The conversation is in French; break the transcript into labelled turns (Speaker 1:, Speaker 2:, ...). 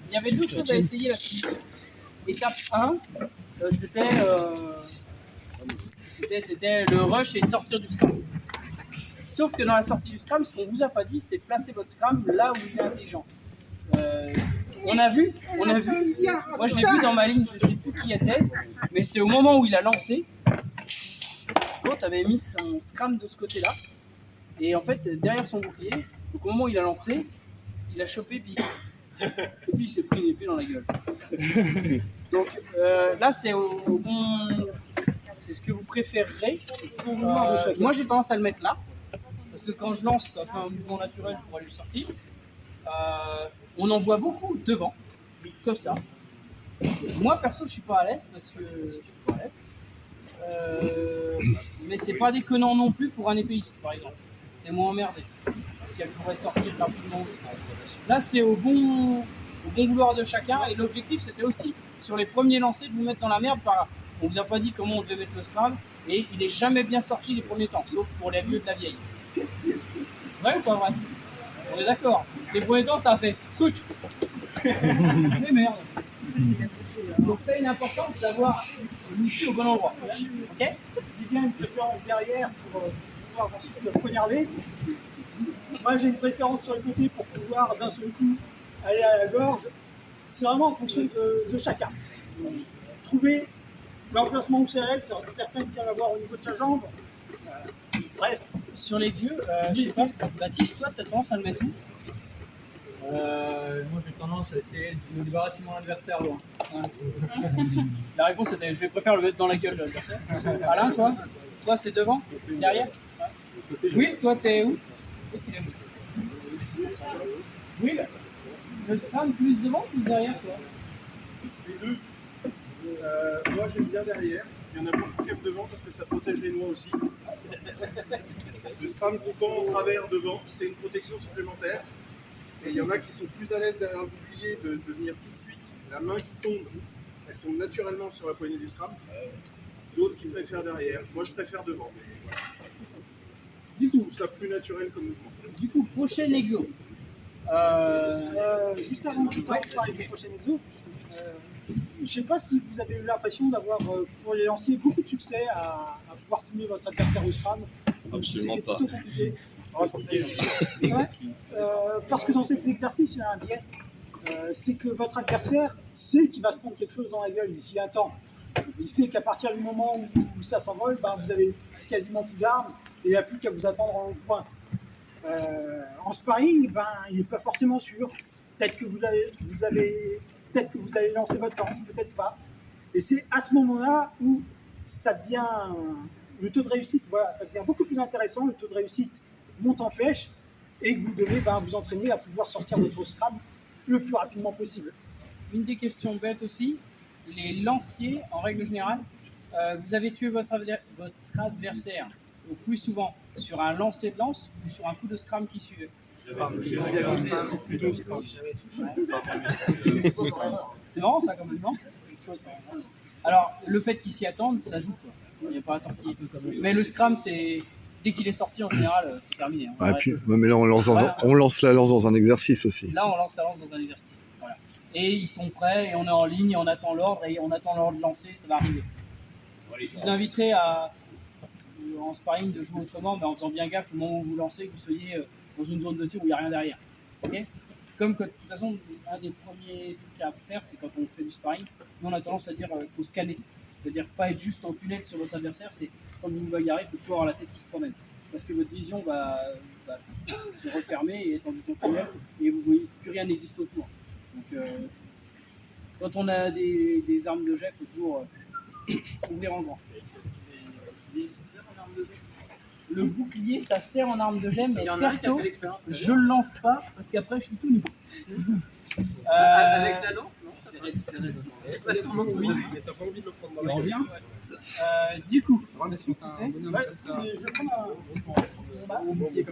Speaker 1: il y avait deux choses à essayer là-dessus. Étape 1, c'était le rush et sortir du scrum. Sauf que dans la sortie du scrum, ce qu'on vous a pas dit, c'est placer votre scrum là où il est intelligent. On a vu, moi je l'ai vu dans ma ligne, je ne sais plus qui était, mais c'est au moment où il a lancé, l'autre avait mis son scrum de ce côté-là, et en fait derrière son bouclier, donc au moment où il a lancé, il a chopé, puis il s'est pris une épée dans la gueule. Donc là c'est au bon, c'est ce que vous préférerez. Moi j'ai tendance à le mettre là, parce que quand je lance, ça fait un mouvement naturel pour aller le sortir. On en voit beaucoup devant, comme ça. Moi perso, je suis pas à l'aise parce que je suis pas à l'aise. Mais c'est pas déconnant non plus pour un épéiste, par exemple. C'est moins emmerdé parce qu'elle pourrait sortir rapidement aussi. Là, c'est au bon vouloir de chacun, et l'objectif c'était aussi sur les premiers lancers de vous mettre dans la merde. On vous a pas dit comment on devait mettre le scrum, et il est jamais bien sorti les premiers temps, sauf pour les vieux de la vieille. Vrai ou pas vrai? On est d'accord. Les premiers temps, ça a fait scotch. Mais merde. Donc ça, il est important d'avoir l'outil au bon endroit. Ok?
Speaker 2: Il y a une préférence derrière pour pouvoir ensuite le poignarder. Moi, j'ai une préférence sur le côté pour pouvoir d'un seul coup aller à la gorge. C'est vraiment en fonction de chacun. Trouver l'emplacement où c'est reste, c'est certain qu'il va l'avoir au niveau de sa jambe. Bref.
Speaker 1: Sur les vieux, je sais pas, Baptiste, toi, tu as tendance à le mettre où?
Speaker 3: Moi j'ai tendance à essayer de me débarrasser de mon adversaire loin.
Speaker 1: La réponse était je préfère le mettre dans la gueule de l'adversaire. Alain, toi? Toi, c'est devant? Derrière? Oui, toi, t'es où? Aussi, il est où? Oui, le scrum plus devant ou plus derrière, toi?
Speaker 4: Les deux. Moi j'aime bien derrière. Il y en a beaucoup qui aiment devant parce que ça protège les noix aussi. Le scrum coupant en travers devant, c'est une protection supplémentaire. Et il y en a qui sont plus à l'aise derrière le bouclier de venir tout de suite. La main qui tombe, elle tombe naturellement sur la poignée du scrum. D'autres qui préfèrent derrière. Moi je préfère devant. Mais voilà. Du coup, je trouve ça plus naturel comme mouvement.
Speaker 1: Du coup, prochain exo.
Speaker 2: Juste avant de parler du prochain exo, je ne sais pas si vous avez eu l'impression d'avoir, pour les lancer, beaucoup de succès à pouvoir fumer votre adversaire au scrum.
Speaker 5: Absolument pas.
Speaker 2: Plutôt compliqué. Ouais, parce que dans cet exercice, il y a un biais. C'est que votre adversaire sait qu'il va se prendre quelque chose dans la gueule, il s'y attend. Il sait qu'à partir du moment où ça s'envole, ben, vous avez quasiment plus d'armes et il n'y a plus qu'à vous attendre en pointe. En sparring, ben, il n'est pas forcément sûr. Peut-être que vous allez lancer votre lance, peut-être pas. Et c'est à ce moment-là où ça devient le taux de réussite, voilà, ça devient beaucoup plus intéressant. Le taux de réussite monte en flèche et que vous devez vous entraîner à pouvoir sortir votre scrum le plus rapidement possible.
Speaker 1: Une des questions bêtes aussi, les lanciers, en règle générale, vous avez tué votre adversaire le plus souvent sur un lancer de lance ou sur un coup de scrum qui suivait? C'est marrant ça quand même, non? Alors, le fait qu'ils s'y attendent, ça joue quoi. Il n'y a pas à tortiller. Mais le scrum, c'est dès qu'il est sorti en général, c'est terminé.
Speaker 5: Ah, puis, mais là, on lance la lance dans un exercice aussi.
Speaker 1: Là, on lance la lance dans un exercice. Voilà. Et ils sont prêts, et on est en ligne, et on attend l'ordre, de lancer, ça va arriver. Je vous inviterai en sparring de jouer autrement, mais en faisant bien gaffe au moment où vous lancez, que vous soyez dans une zone de tir où il n'y a rien derrière. Okay, comme que, de toute façon, un des premiers trucs à faire, c'est quand on fait du sparring, nous on a tendance à dire qu'il faut scanner. C'est-à-dire pas être juste en tunnel sur votre adversaire, c'est quand vous vous bagarrez, il faut toujours avoir la tête qui se promène. Parce que votre vision va se refermer et être en vision tunnel, et vous voyez plus rien n'existe autour. Donc quand on a des armes de jet, il faut toujours ouvrir en grand. Le bouclier, ça sert en arme de jet, mais perso, je le lance pas parce qu'après je suis tout nu.
Speaker 6: Avec la lance, non?
Speaker 4: C'est pas sûrement oui, mais t'as pas envie de le prendre dans la gueule.
Speaker 1: Du coup,
Speaker 2: Je prends un